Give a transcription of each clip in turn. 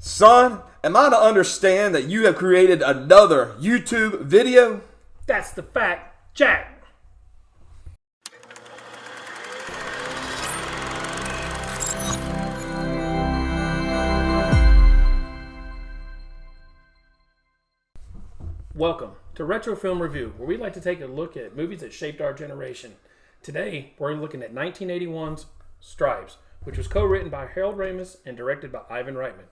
Son, am I to understand that you have created another YouTube video? That's the fact, Jack. Welcome to Retro Film Review, where we like to take a look at movies that shaped our generation. Today, we're looking at 1981's Stripes, which was co-written by Harold Ramis and directed by Ivan Reitman.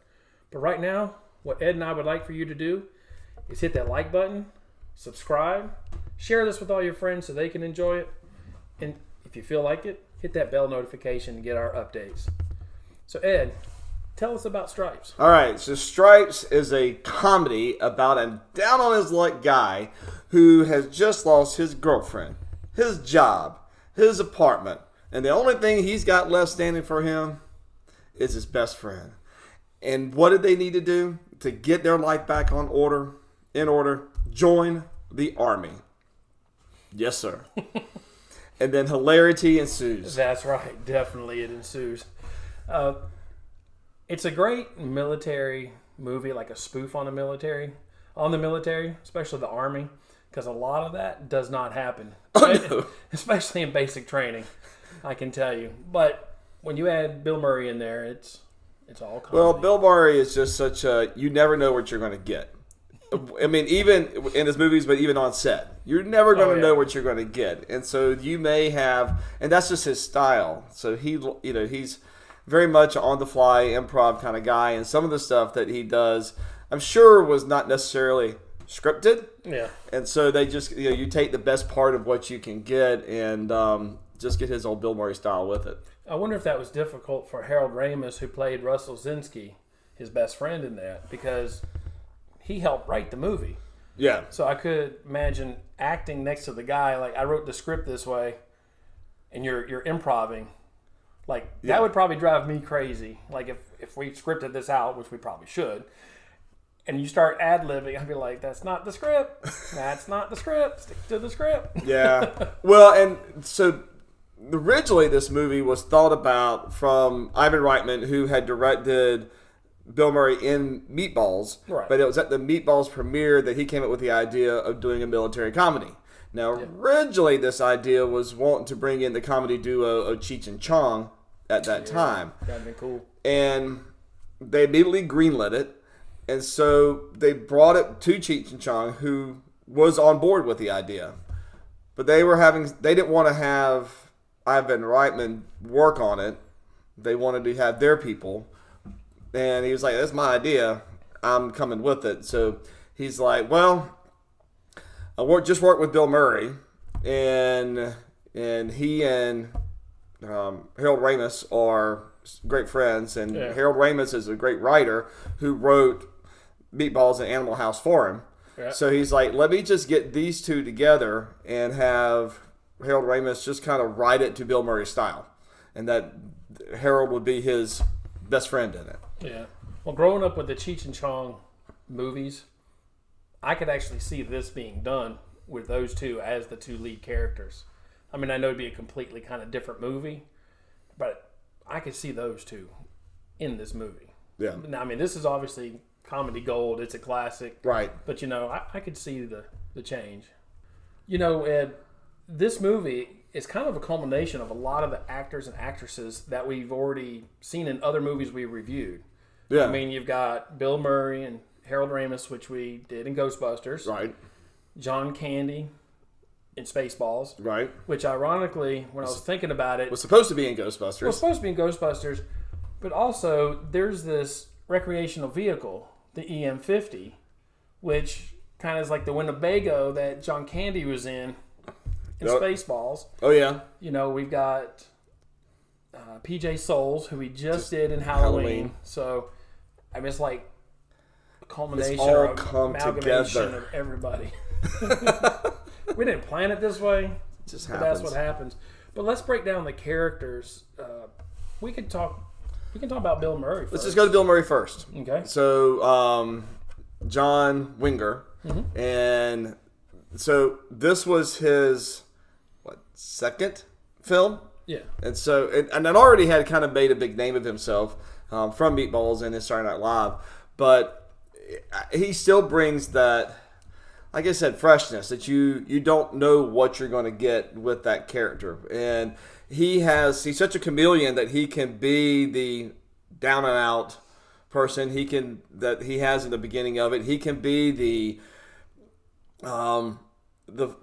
But right now, what Ed and I would like for you to do is hit that like button, subscribe, share this with all your friends so they can enjoy it, and if you feel like it, hit that bell notification to get our updates. So Ed, tell us about Stripes. All right, so Stripes is a comedy about a down-on-his-luck guy who has just lost his girlfriend, his job, his apartment, and the only thing he's got left standing for him is his best friend. And what did they need to do to get their life back in order? Join the army. Yes, sir. And then hilarity ensues. That's right. Definitely it ensues. It's a great military movie, like a spoof on the military, especially the army, because a lot of that does not happen, especially in basic training, I can tell you. But when you add Bill Murray in there, it's all comedy. Well, Bill Murray is just such a, you never know what you're going to get. I mean, even in his movies, but even on set, you're never going to know what you're going to get. And so you may have, and that's just his style. So he's very much on the fly improv kind of guy, and some of the stuff that he does, I'm sure, was not necessarily scripted. Yeah. And so they just, you take the best part of what you can get and just get his old Bill Murray style with it. I wonder if that was difficult for Harold Ramis, who played Russell Zinski, his best friend in that, because he helped write the movie. Yeah. So I could imagine acting next to the guy, like, I wrote the script this way, and you're improvising. Like, that would probably drive me crazy. Like, if we scripted this out, which we probably should, and you start ad-libbing, I'd be like, that's not the script. That's not the script. Stick to the script. Yeah. Well, and so originally this movie was thought about from Ivan Reitman, who had directed Bill Murray in Meatballs. Right. But it was at the Meatballs premiere that he came up with the idea of doing a military comedy. Now, originally this idea was wanting to bring in the comedy duo of Cheech and Chong at that time. That'd be cool. And they immediately greenlit it. And so they brought it to Cheech and Chong, who was on board with the idea. But they didn't want to have Ivan Reitman work on it. They wanted to have their people. And he was like, that's my idea. I'm coming with it. So he's like, well, just work with Bill Murray. And he and Harold Ramis are great friends. And Harold Ramis is a great writer who wrote Meatballs and Animal House for him. Yeah. So he's like, let me just get these two together and have Harold Ramis just kind of write it to Bill Murray's style. And that Harold would be his best friend in it. Yeah. Well, growing up with the Cheech and Chong movies, I could actually see this being done with those two as the two lead characters. I mean, I know it'd be a completely kind of different movie, but I could see those two in this movie. Yeah. Now, I mean, this is obviously comedy gold. It's a classic. Right. But, I could see the change. Ed, this movie is kind of a culmination of a lot of the actors and actresses that we've already seen in other movies we reviewed. Yeah. I mean, you've got Bill Murray and Harold Ramis, which we did in Ghostbusters. Right. John Candy in Spaceballs. Right. Which, ironically, when I was thinking about it, was supposed to be in Ghostbusters. It was supposed to be in Ghostbusters, but also there's this recreational vehicle, the EM50, which kind of is like the Winnebago that John Candy was in Spaceballs. Oh, yeah. We've got PJ Souls, who we just did in Halloween. So, I mean, it's like a culmination or amalgamation of everybody. We didn't plan it this way. It just happens. But that's what happens. But let's break down the characters. We can talk about Bill Murray first. Let's just go to Bill Murray first. Okay. So, John Winger. Mm-hmm. And so this was his, second film? Yeah. And so, and it already had kind of made a big name of himself from Meatballs and his Saturday Night Live. but he still brings that, like I said, freshness that you don't know what you're going to get with that character. And he's such a chameleon that he can be the down and out person that he has in the beginning of it. He can be the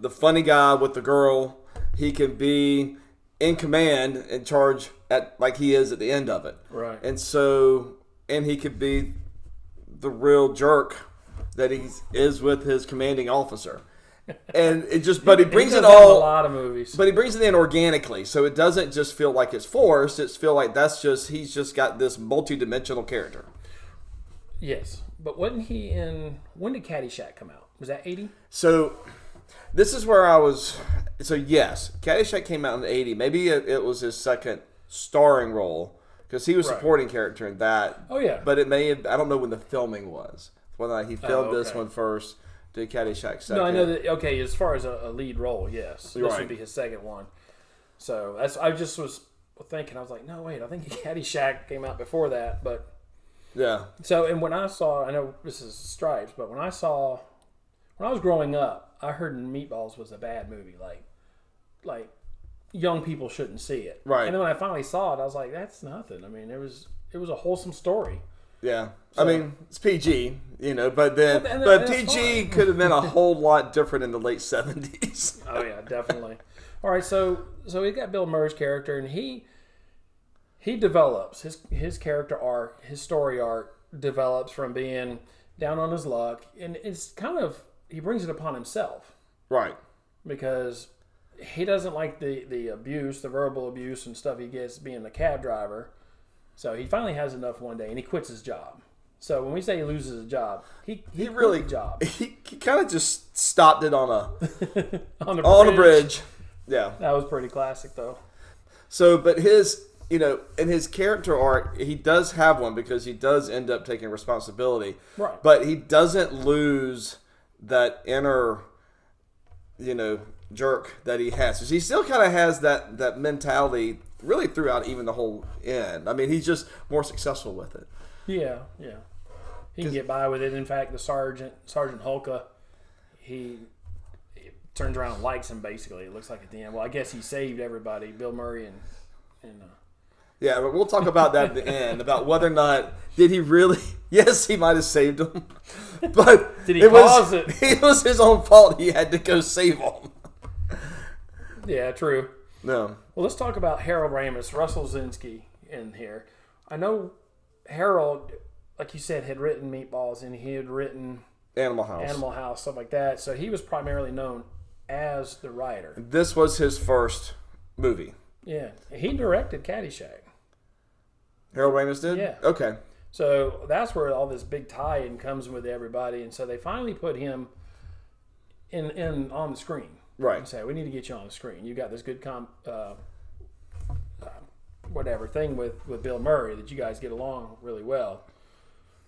funny guy with the girl. He can be in command, in charge like he is at the end of it. Right. And he could be the real jerk that he is with his commanding officer. And but he brings it all. A lot of movies. But he brings it in organically, so it doesn't just feel like it's forced. It's feel like he's just got this multi-dimensional character. Yes, but wasn't he in? When did Caddyshack come out? Was that 80? So this is where I was. So yes, Caddyshack came out in 80. Maybe it was his second starring role because he was supporting character in that. Oh yeah. But it may have. I don't know when the filming was. Whether he filmed this one first. Did Caddyshack second? No, I know that. Okay, as far as a lead role, yes, this right. would be his second one. So I just was thinking, I was like, no, wait, I think Caddyshack came out before that, but yeah. So, and when I saw, I know this is Stripes, but when I was growing up, I heard Meatballs was a bad movie, like young people shouldn't see it, right? And then when I finally saw it, I was like, that's nothing. I mean, it was a wholesome story. Yeah, so, I mean it's PG, but PG could have been a whole lot different in the late 70s. Oh yeah, definitely. All right, so we got Bill Murray's character, and he develops his character arc, his story arc develops from being down on his luck, and it's kind of he brings it upon himself, right? Because he doesn't like the abuse, the verbal abuse and stuff he gets being a cab driver. So he finally has enough one day, and he quits his job. So when we say he loses his job, he really quit the job. He kind of just stopped it on a bridge. Yeah, that was pretty classic though. So, but his in his character arc, he does have one because he does end up taking responsibility. Right. But he doesn't lose that inner, jerk that he has. So he still kind of has that mentality. Really throughout even the whole end. I mean, he's just more successful with it. Yeah. He can get by with it. In fact, the Sergeant Hulka, he turns around and likes him, basically. It looks like at the end. Well, I guess he saved everybody, Bill Murray and yeah, but we'll talk about that at the end, about whether or not, did he really... Yes, he might have saved him. But did he cause it? It was his own fault. He had to go save him. Yeah, true. No. Well, let's talk about Harold Ramis, Russell Zinski in here. I know Harold, like you said, had written Meatballs, and he had written Animal House, stuff like that. So he was primarily known as the writer. This was his first movie. Yeah. He directed Caddyshack. Harold Ramis did? Yeah. Okay. So that's where all this big tie-in comes with everybody. And so they finally put him in on the screen. Right. And say, we need to get you on the screen. You got this good thing with Bill Murray that you guys get along really well.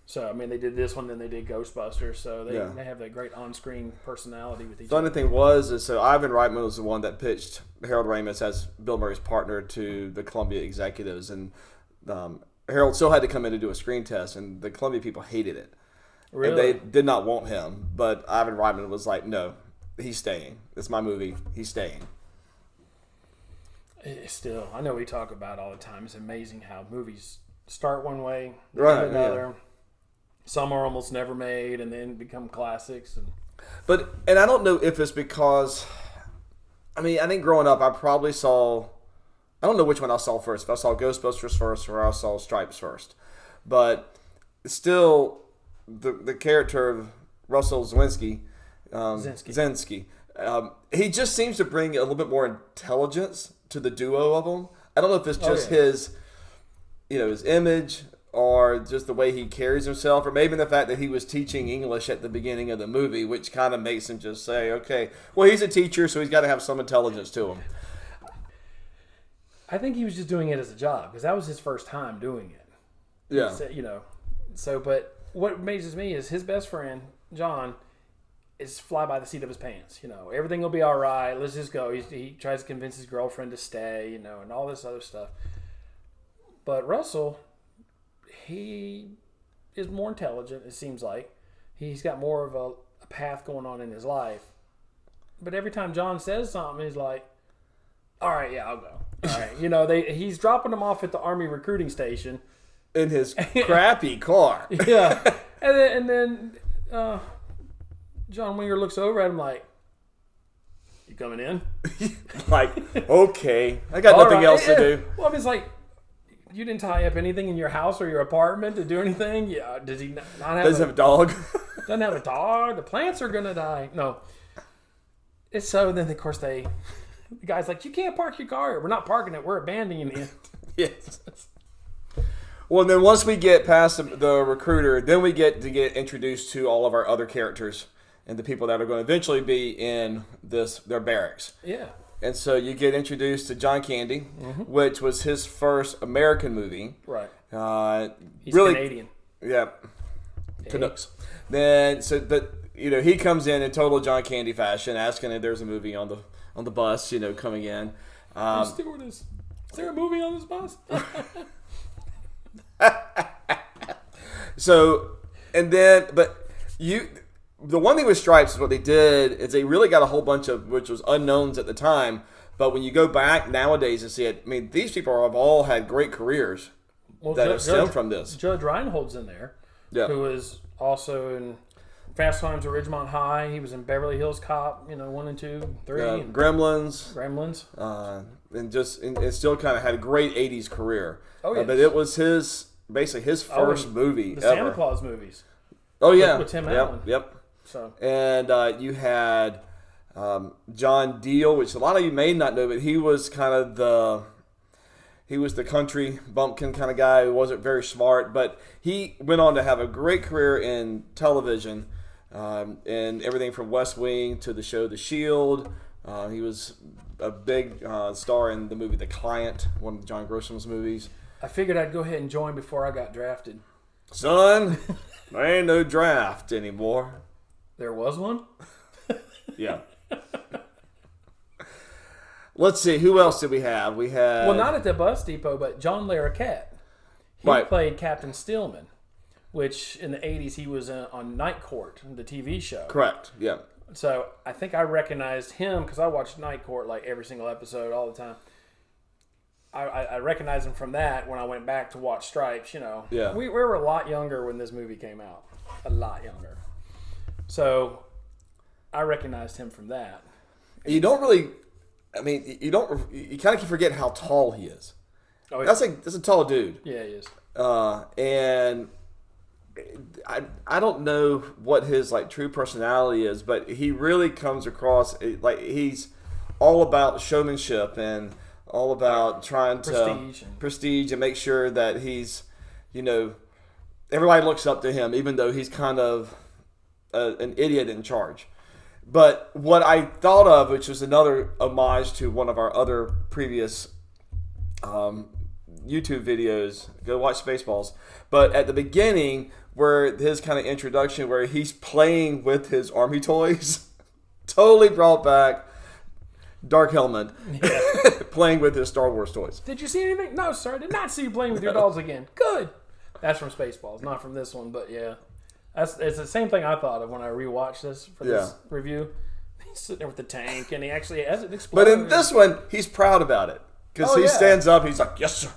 So, I mean, they did this one, then they did Ghostbusters. So they have that great on-screen personality with each other. The funny thing was, so Ivan Reitman was the one that pitched Harold Ramis as Bill Murray's partner to the Columbia executives. And Harold still had to come in to do a screen test, and the Columbia people hated it. Really? And they did not want him. But Ivan Reitman was like, no. He's staying. It's my movie. He's staying. Still, I know we talk about all the time. It's amazing how movies start one way, right, another. Yeah. Some are almost never made, and then become classics. And I don't know if it's because, I think growing up, I probably saw, I don't know which one I saw first. If I saw Ghostbusters first or I saw Stripes first. But still, the character of Russell Zinski, he just seems to bring a little bit more intelligence to the duo of them. I don't know if it's just his image or just the way he carries himself, or maybe the fact that he was teaching English at the beginning of the movie, which kind of makes him just say, okay, well, he's a teacher, so he's got to have some intelligence to him. I think he was just doing it as a job because that was his first time doing it. Yeah. So, but what amazes me is his best friend, John, is fly by the seat of his pants. Everything will be all right. Let's just go. He tries to convince his girlfriend to stay, and all this other stuff. But Russell, he is more intelligent. It seems like he's got more of a path going on in his life. But every time John says something, he's like, "All right, yeah, I'll go." All right, he's dropping them off at the Army recruiting station in his crappy car. Yeah, and then John Winger looks over at him like, "You coming in?" Like, okay, I got nothing else to do. Well, I mean, it's like, you didn't tie up anything in your house or your apartment to do anything. Yeah, does he not have? Doesn't have a dog. Doesn't have a dog. The plants are gonna die. No. It's so. Then of course the guy's like, "You can't park your car. We're not parking it. We're abandoning it." Yes. Well, and then once we get past the recruiter, then we get introduced to all of our other characters and the people that are going to eventually be in their barracks. Yeah. And so you get introduced to John Candy, which was his first American movie. Right. He's really Canadian. Yeah. Canucks. Then but he comes in total John Candy fashion, asking if there's a movie on the bus, coming in. Stewardess, is there a movie on this bus? The one thing with Stripes is what they did is they really got a whole bunch of, which was unknowns at the time, but when you go back nowadays and see it, I mean, these people have all had great careers that have stemmed from this. Judge Reinhold's in there, who was also in Fast Times at Ridgemont High. He was in Beverly Hills Cop, 1 and 2, 3. Gremlins. And still kind of had a great 80s career. Oh, yeah. But it was basically his first movie the ever. Santa Claus movies. Oh, yeah. With Tim Allen. Yep. So. And you had John Deal, which a lot of you may not know, but he was kind of the country bumpkin kind of guy who wasn't very smart, but he went on to have a great career in television, and everything from West Wing to the show The Shield. He was a big star in the movie The Client, one of John Grosham's movies. I figured I'd go ahead and join before I got drafted. Son, there ain't no draft anymore. There was one? Yeah. Let's see, who else did we have? We had... Well, not at the bus depot, but John Larroquette. He played Captain Stillman, which in the 80s he was on Night Court, the TV show. Correct, yeah. So I think I recognized him because I watched Night Court like every single episode all the time. I recognized him from that when I went back to watch Stripes, Yeah. We were a lot younger when this movie came out. A lot younger. So I recognized him from that. You don't really... I mean, you kind of forget how tall he is. Oh, yeah. That's a tall dude. Yeah, he is. And I don't know what his true personality is, but he really comes across like he's all about showmanship and all about trying to prestige and make sure that he's, everybody looks up to him, even though he's kind of an idiot in charge. But what I thought of, which was another homage to one of our other previous YouTube videos, go watch Spaceballs. But at the beginning, where his kind of introduction, where he's playing with his army toys, totally brought back Dark Helmet playing with his Star Wars toys. Did you see anything? No, sir. I did not see you playing with your dolls again. Good. That's from Spaceballs, not from this one, but yeah. It's the same thing I thought of when I rewatched this for this review. He's sitting there with the tank, and he actually has it explode. But in this one, he's proud about it. Because he stands up, he's like, "Yes, sir."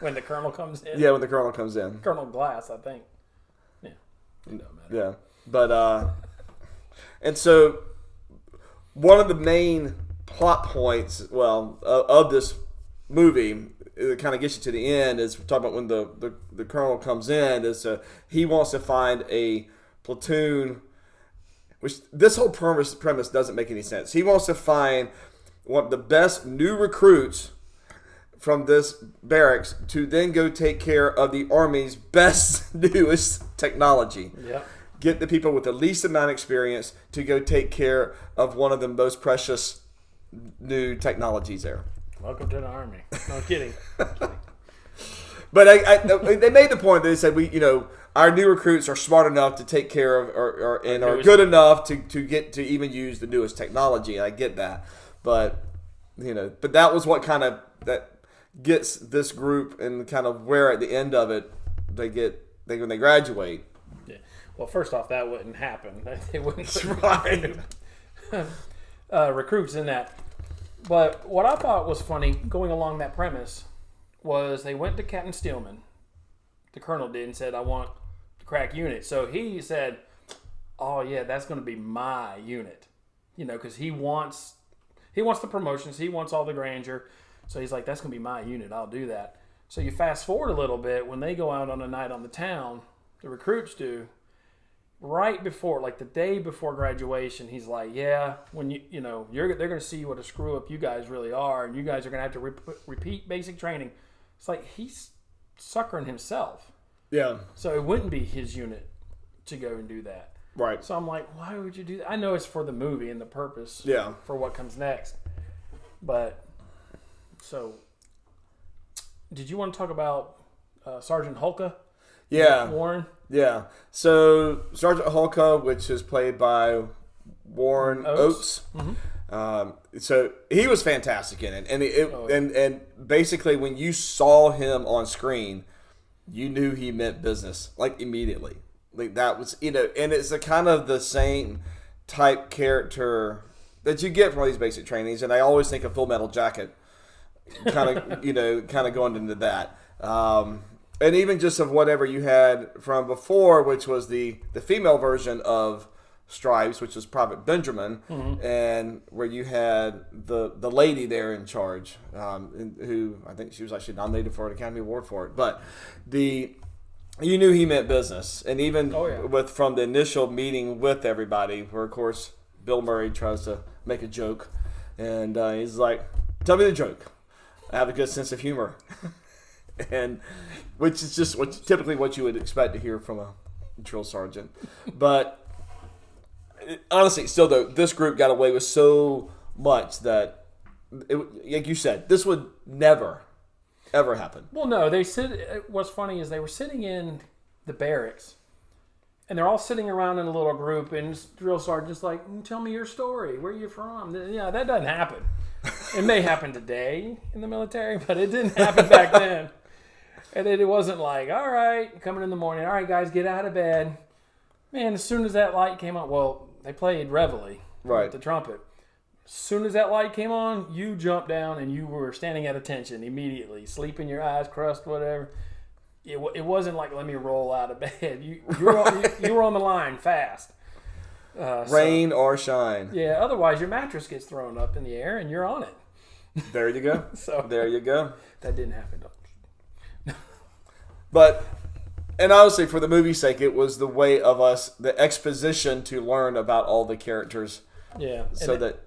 When the Colonel comes in. Yeah, when the Colonel comes in. Colonel Glass, I think. Yeah. It doesn't matter. Yeah. But, and so, one of the main plot points, of this movie, it kind of gets you to the end, is we're talking about when the Colonel comes in, is he wants to find a platoon, which this whole premise doesn't make any sense. He wants to find one of the best new recruits from this barracks to then go take care of the Army's best, newest technology. Yep. Get the people with the least amount of experience to go take care of one of the most precious new technologies there. Welcome to the Army. No kidding. But they made the point that they said our new recruits are smart enough to take care of and are good enough to get to even use the newest technology. And I get that, but that was what kind of that gets this group and kind of where at the end of it when they graduate. Yeah. Well, first off, that wouldn't happen. They wouldn't That's right. recruits in that. But what I thought was funny going along that premise was they went to Captain Steelman, the colonel did, and said, I want the crack unit. So he said, oh, yeah, that's going to be my unit. Because he wants the promotions. He wants all the grandeur. So he's like, that's going to be my unit. I'll do that. So you fast forward a little bit. When they go out on a night on the town, the recruits do, right before, like the day before graduation, he's like, yeah, when they're going to see what a screw up you guys really are, and you guys are going to have to repeat basic training. It's like he's suckering himself. Yeah. So it wouldn't be his unit to go and do that. Right. So I'm like, why would you do that? I know it's for the movie and the purpose. Yeah. For what comes next. But so, did you want to talk about Sergeant Hulka? Yeah. Warren. Yeah. So Sergeant Hulka, which is played by Warren Oates. Mm-hmm. So he was fantastic in it, and and basically when you saw him on screen, you knew he meant business like immediately. Like that was and it's a kind of the same type character that you get from all these basic trainings, and I always think of Full Metal Jacket, kind of going into that. And even just of whatever you had from before, which was the female version of Stripes, which was Private Benjamin, and where you had the lady there in charge, who I think she was actually nominated for an Academy Award for it. But you knew he meant business, and even from the initial meeting with everybody, where of course Bill Murray tries to make a joke, and he's like, "Tell me the joke. I have a good sense of humor." And which is just typically what you would expect to hear from a drill sergeant. But honestly, still though, this group got away with so much that, like you said, this would never, ever happen. Well, no, what's funny is they were sitting in the barracks, and they're all sitting around in a little group, and drill sergeant's like, tell me your story. Where are you from? Yeah, that doesn't happen. It may happen today in the military, but it didn't happen back then. And then it wasn't like, all right, coming in the morning, all right, guys, get out of bed. Man, as soon as that light came on, well, they played Reveille with the trumpet. As soon as that light came on, you jumped down and you were standing at attention immediately, sleeping your eyes crust, whatever. It wasn't like, let me roll out of bed. You were on the line fast. Rain or shine. Yeah, otherwise your mattress gets thrown up in the air and you're on it. There you go. There you go. That didn't happen, though. But, and obviously for the movie's sake, it was the way of the exposition to learn about all the characters. Yeah.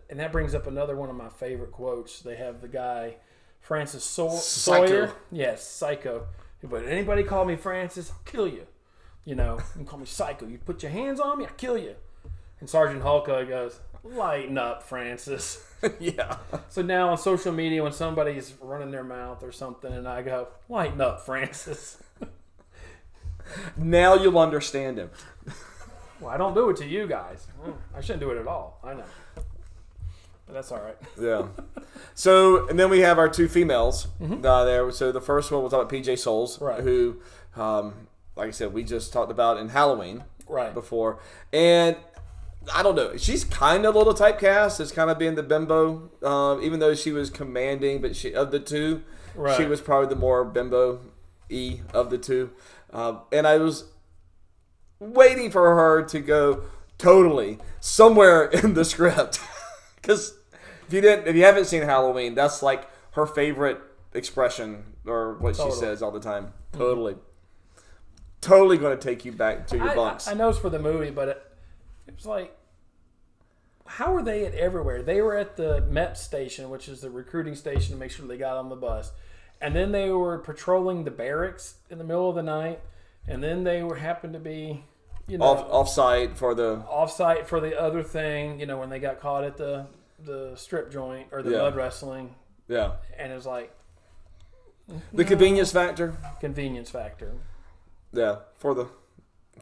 And that brings up another one of my favorite quotes. They have the guy, Francis Sawyer. Yes, Psycho. But anybody call me Francis, I'll kill you. You can call me Psycho. You put your hands on me, I'll kill you. And Sergeant Hulka goes, lighten up, Francis. Yeah. So now on social media, when somebody's running their mouth or something, and I go, lighten up, Francis. Now you'll understand him. Well, I don't do it to you guys. I shouldn't do it at all. I know. But that's all right. Yeah. So, and then we have our two females there. So the first one, we'll talk about PJ Souls, who, like I said, we just talked about in Halloween before. And I don't know. She's kind of a little typecast as kind of being the bimbo, even though she was commanding. But of the two, she was probably the more bimbo-y of the two. And I was waiting for her to go totally somewhere in the script, because if you haven't seen Halloween, that's like her favorite expression or what she says all the time. Totally going to take you back to your bunks. I know it's for the movie, but it was like, how were they at everywhere? They were at the MEP station, which is the recruiting station, to make sure they got on the bus. And then they were patrolling the barracks in the middle of the night. And then they happened to be, off-site for the other thing, when they got caught at the strip joint or the mud wrestling. Yeah. And it was like, the convenience factor. Yeah,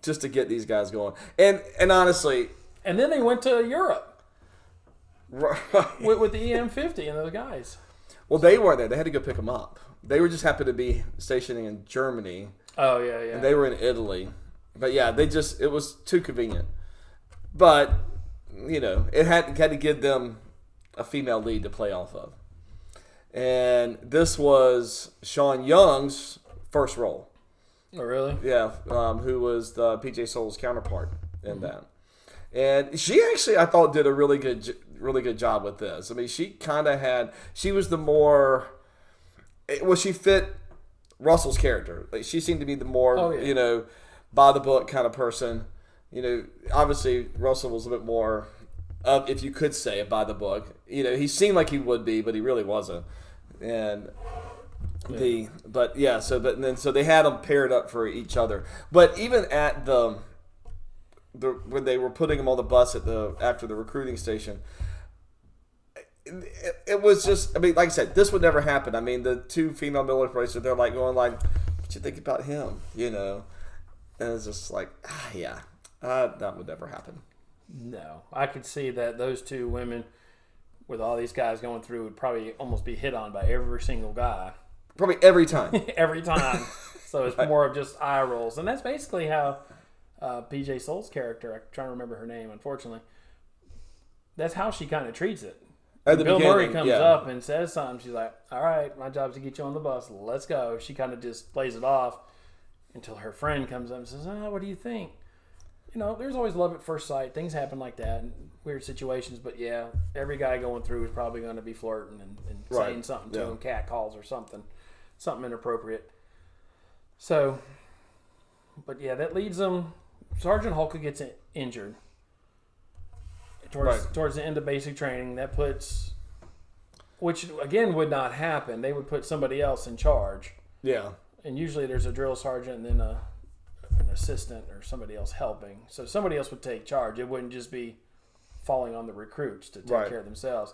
just to get these guys going. And honestly, and then they went to Europe. Right. With the EM50 and those guys. Well, they weren't there. They had to go pick them up. They were just happened to be stationing in Germany. Oh yeah, yeah. And they were in Italy. But yeah, it was too convenient. But, it had to give them a female lead to play off of. And this was Sean Young's first role. Oh, really? Yeah, who was the PJ Souls' counterpart in that. And she actually, I thought, did a really good job with this. I mean, she was the more, she fit Russell's character. Like, she seemed to be the more, by the book kind of person. Obviously Russell was a bit more of, if you could say it, by the book. He seemed like he would be, but he really wasn't. And so they had them paired up for each other. But even at when they were putting them on the bus after the recruiting station, it was just, I mean, like I said, this would never happen. I mean, the two female military police, they're like going like, what you think about him? And it's just like, that would never happen. No, I could see that those two women, with all these guys going through, would probably almost be hit on by every single guy. Probably every time. Every time. So it's more of just eye rolls. And that's basically how PJ Souls' character, I'm trying to remember her name, unfortunately, that's how she kind of treats it. Bill Murray comes up and says something. She's like, all right, my job's to get you on the bus. Let's go. She kind of just plays it off until her friend comes up and says, what do you think? There's always love at first sight. Things happen like that in weird situations. But, yeah, every guy going through is probably going to be flirting and saying something to him, cat calls or something inappropriate. So, but, yeah, that leads them. Sergeant Hulka gets injured towards the end of basic training. That puts, which, again, would not happen. They would put somebody else in charge. Yeah. And usually there's a drill sergeant and then an assistant or somebody else helping. So somebody else would take charge. It wouldn't just be falling on the recruits to take care of themselves.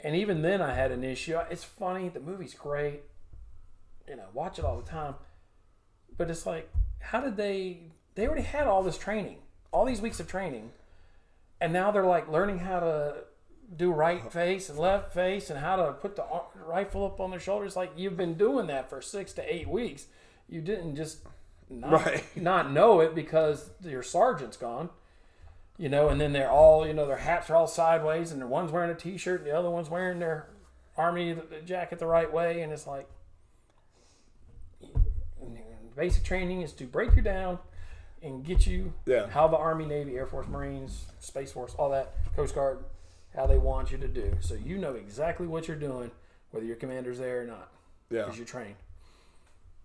And even then I had an issue. It's funny. The movie's great. Watch it all the time. But it's like, how did they already had all this training, all these weeks of training. And now they're like learning how to do right face and left face and how to put the rifle up on their shoulders. Like, you've been doing that for 6 to 8 weeks. You didn't just not know it because your sergeant's gone, and then they're all, their hats are all sideways and one's wearing a t-shirt and the other one's wearing their army jacket the right way. And it's like, basic training is to break you down and get you how the Army, Navy, Air Force, Marines, Space Force, all that, Coast Guard, how they want you to do. So you know exactly what you're doing, whether your commander's there or not, because you're trained.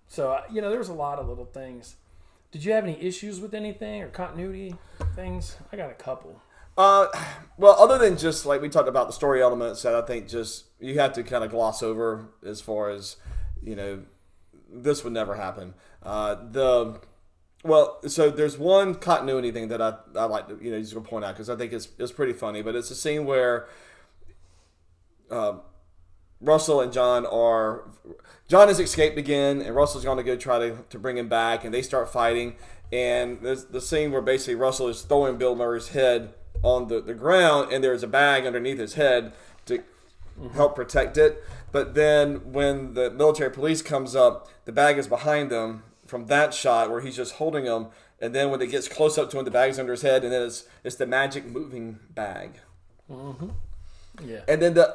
So, there's a lot of little things. Did you have any issues with anything or continuity things? I got a couple. Well, other than just like we talked about the story elements that I think just you have to kind of gloss over as far as, this would never happen. So there's one continuity thing that I like to, just going to point out because I think it's pretty funny, but it's a scene where Russell and John has escaped again, and Russell's going to go try to bring him back, and they start fighting, and there's the scene where basically Russell is throwing Bill Murray's head on the ground, and there's a bag underneath his head to help protect it. But then when the military police comes up, the bag is behind them from that shot where he's just holding them. And then when it gets close up to him, the bag's under his head, and then it's the magic moving bag. Mm-hmm. Yeah. And then the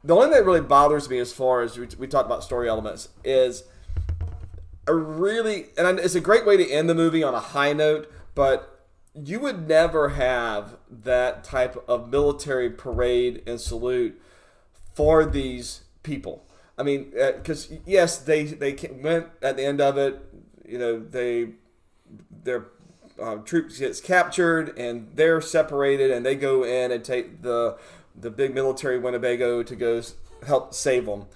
only thing that really bothers me as far as we talked about story elements is it's a great way to end the movie on a high note, but you would never have that type of military parade and salute for these people. I mean, because yes, they went at the end of it. Their troops gets captured and they're separated, and they go in and take the big military Winnebago to go help save them,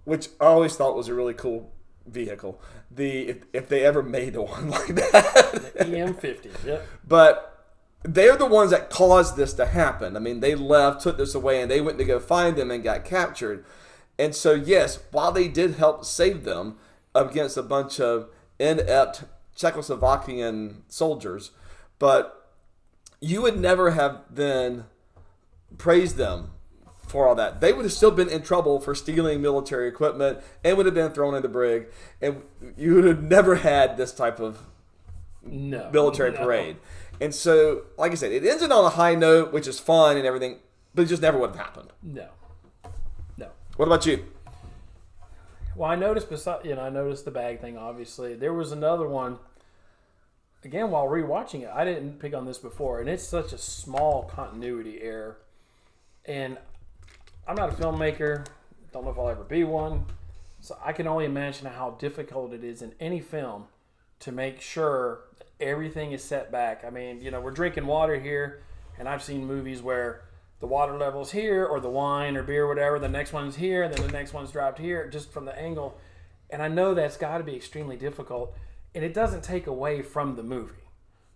which I always thought was a really cool vehicle. If they ever made one like that, the EM50. Yep. But they're the ones that caused this to happen. I mean, they left, took this away, and they went to go find them and got captured. And so, yes, while they did help save them against a bunch of inept Czechoslovakian soldiers, but you would never have then praised them for all that. They would have still been in trouble for stealing military equipment and would have been thrown in the brig. And you would have never had this type of military parade. And so, like I said, it ended on a high note, which is fun and everything, but it just never would have happened. No. What about you? Well, I noticed I noticed the bag thing. Obviously, there was another one. Again, while rewatching it, I didn't pick on this before, and it's such a small continuity error. And I'm not a filmmaker. Don't know if I'll ever be one. So I can only imagine how difficult it is in any film to make sure everything is set back. I mean, we're drinking water here, and I've seen movies where the water level's here, or the wine or beer or whatever, the next one's here, and then the next one's dropped here, just from the angle. And I know that's got to be extremely difficult, and it doesn't take away from the movie.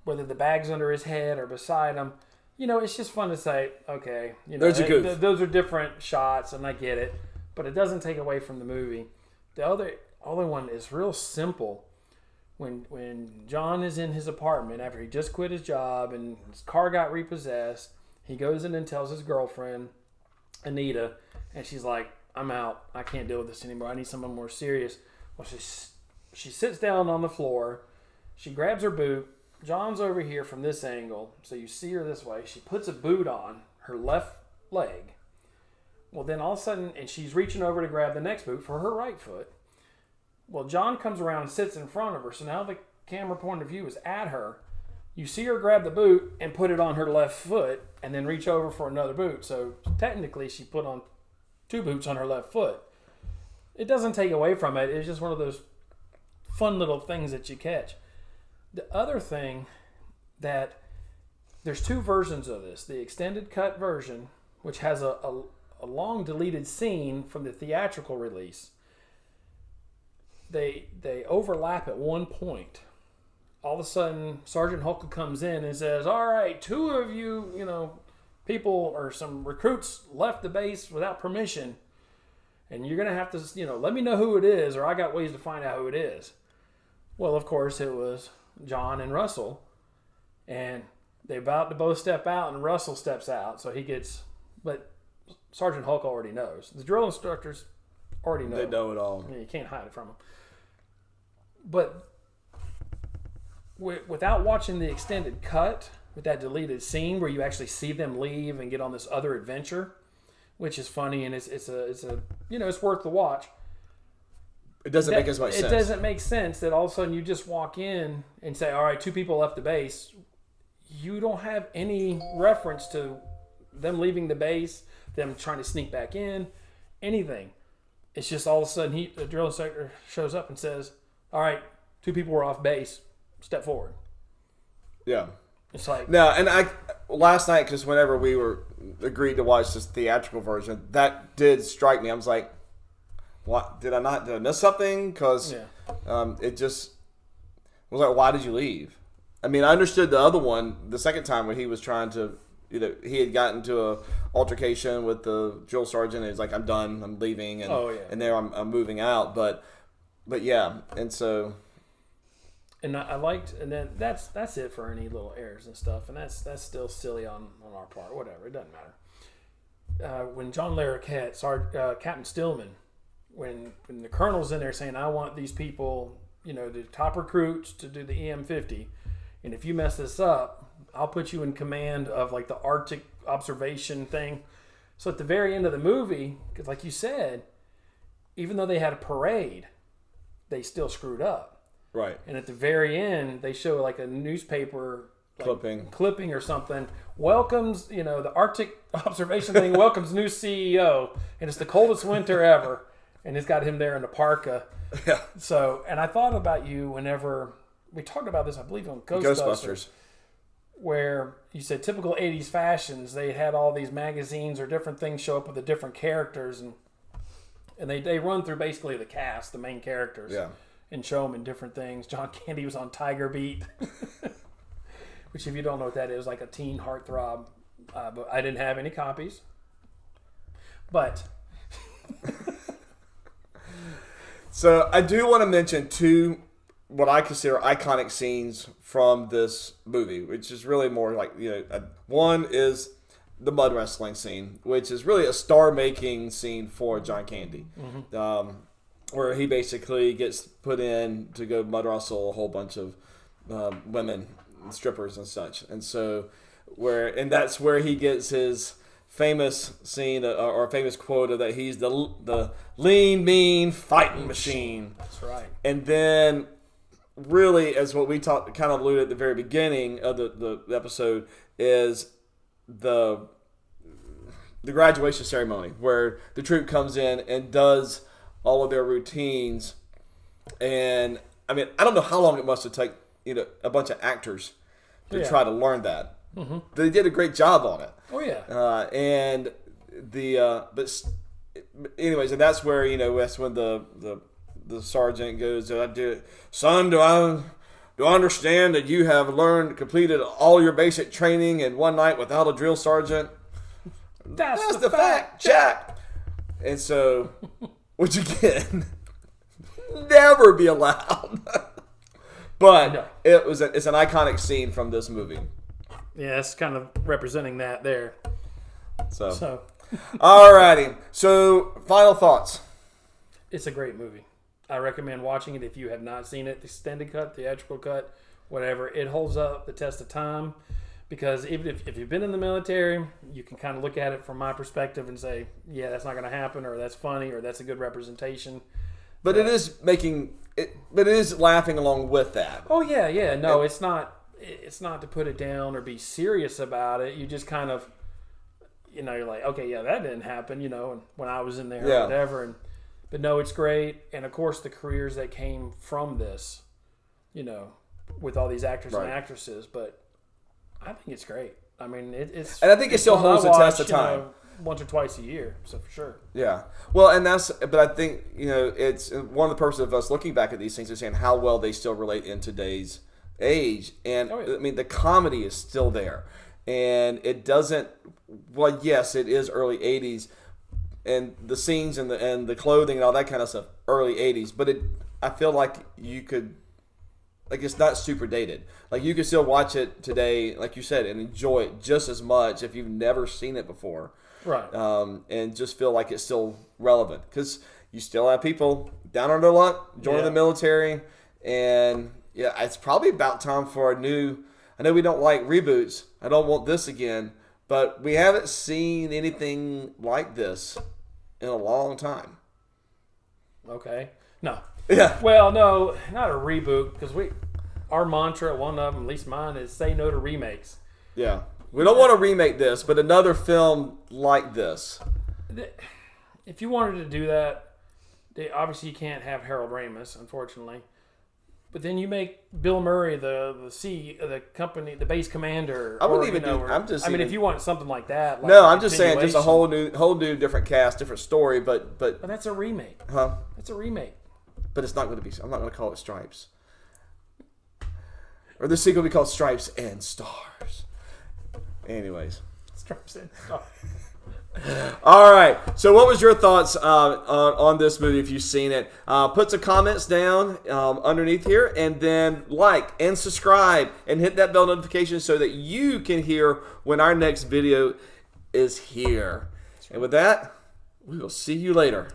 Whether the bag's under his head or beside him, it's just fun to say, okay, There's a goof. Those are different shots, and I get it, but it doesn't take away from the movie. The other one is real simple. When John is in his apartment after he just quit his job and his car got repossessed, he goes in and tells his girlfriend, Anita, and she's like, I'm out. I can't deal with this anymore. I need someone more serious. Well, she sits down on the floor. She grabs her boot. John's over here from this angle, so you see her this way. She puts a boot on her left leg. Well, then all of a sudden, and she's reaching over to grab the next boot for her right foot. Well, John comes around and sits in front of her, so now the camera point of view is at her. You see her grab the boot and put it on her left foot and then reach over for another boot. So technically she put on 2 boots on her left foot. It doesn't take away from it. It's just one of those fun little things that you catch. The other thing that there's 2 versions of this. The extended cut version, which has a long deleted scene from the theatrical release. They overlap at one point. All of a sudden, Sergeant Hulk comes in and says, all right, 2 of you, people or some recruits left the base without permission. And you're going to have to, let me know who it is, or I got ways to find out who it is. Well, of course, it was John and Russell. And they're about to both step out, and Russell steps out. So but Sergeant Hulk already knows. The drill instructors already know. They know it all. You can't hide it from them. But without watching the extended cut, with that deleted scene where you actually see them leave and get on this other adventure, which is funny, and it's worth the watch. It doesn't make as much sense. It doesn't make sense that all of a sudden you just walk in and say, all right, 2 people left the base. You don't have any reference to them leaving the base, them trying to sneak back in, anything. It's just all of a sudden the drill instructor shows up and says, all right, 2 people were off base. Step forward. Yeah. It's like... No, and last night, because whenever we were agreed to watch this theatrical version, that did strike me. I was like, what? Did I miss something? Because it just was like, why did you leave? I mean, I understood the other one the second time when he was trying to, he had gotten to a altercation with the drill sergeant, and he's like, I'm done, I'm leaving, and and there I'm moving out. But yeah, and so... And I liked, and then that's it for any little errors and stuff, and that's still silly on our part. Whatever, it doesn't matter. When John Larroquette, Captain Stillman, when the colonel's in there saying, I want these people, the top recruits to do the EM-50, and if you mess this up, I'll put you in command of like the Arctic observation thing. So at the very end of the movie, because like you said, even though they had a parade, they still screwed up. Right. And at the very end, they show like a newspaper clipping or something. Welcomes, the Arctic observation thing welcomes new CEO. And it's the coldest winter ever. And it's got him there in the parka. Yeah. So, and I thought about you whenever we talked about this, I believe, on Ghostbusters. Where you said typical 80s fashions. They had all these magazines or different things show up with the different characters. And they run through basically the cast, the main characters. Yeah. And show them in different things. John Candy was on Tiger Beat, which if you don't know what that is, like a teen heartthrob. But I didn't have any copies. But so I do want to mention 2 what I consider iconic scenes from this movie, which is really more like one is the mud wrestling scene, which is really a star-making scene for John Candy, where he basically gets put in to go mud wrestle a whole bunch of women, strippers and such, and that's where he gets his famous scene or famous quote that he's the lean, mean fighting machine. That's right. And then, really, as what we kind of alluded at the very beginning of the episode, is the graduation ceremony where the troupe comes in and does all of their routines. And I mean, I don't know how long it must have taken a bunch of actors to try to learn that. Mm-hmm. They did a great job on it. Oh yeah. But anyways, and that's where that's when the sergeant goes, "Son, do I understand that you have completed all your basic training in one night without a drill sergeant?" That's the fact, Jack. And so, which again, never be allowed. But it's an iconic scene from this movie. Yeah, it's kind of representing that there. So. Alrighty. So, final thoughts. It's a great movie. I recommend watching it if you have not seen it. The extended cut, theatrical cut, whatever. It holds up the test of time because even if you've been in the military, you can kind of look at it from my perspective and say, yeah, that's not going to happen, or that's funny, or that's a good representation. But it is but it is laughing along with that. Oh yeah. No, it's not to put it down or be serious about it. You just kind of, you're like, okay, yeah, that didn't happen, and when I was in there or whatever. But no, it's great. And of course, the careers that came from this, with all these actors and actresses. But I think it's great. I mean, it's. And I think it still holds the test of time. Once or twice a year, so for sure. Yeah. Well, but I think, it's one of the purposes of us looking back at these things is saying how well they still relate in today's age. And I mean, the comedy is still there. And it doesn't, well, yes, it is early 80s. And the scenes and the clothing and all that kind of stuff, early 80s. But I feel like you could, it's not super dated. Like, you could still watch it today, like you said, and enjoy it just as much if you've never seen it before. Right. And just feel like it's still relevant. Because you still have people down on their luck, joining the military. And, yeah, it's probably about time for a new, I know we don't like reboots. I don't want this again. But we haven't seen anything like this in a long time. Okay. No. Yeah. Well, no, not a reboot, because our mantra, one of them, at least mine, is say no to remakes. Yeah. We don't want to remake this, but another film like this. If you wanted to do that, obviously you can't have Harold Ramis, unfortunately. But then you make Bill Murray the company, the base commander. I wouldn't even do. If you want something like that. No, I'm just saying, just a whole new, different cast, different story. But that's a remake. Huh? That's a remake. But it's not going to be. I'm not going to call it Stripes. Or the sequel will be called Stripes and Stars. Anyways. Stripes and Stars. All right. So, what was your thoughts on this movie? If you've seen it, put some comments down underneath here, and then like and subscribe and hit that bell notification so that you can hear when our next video is here. And with that, we will see you later.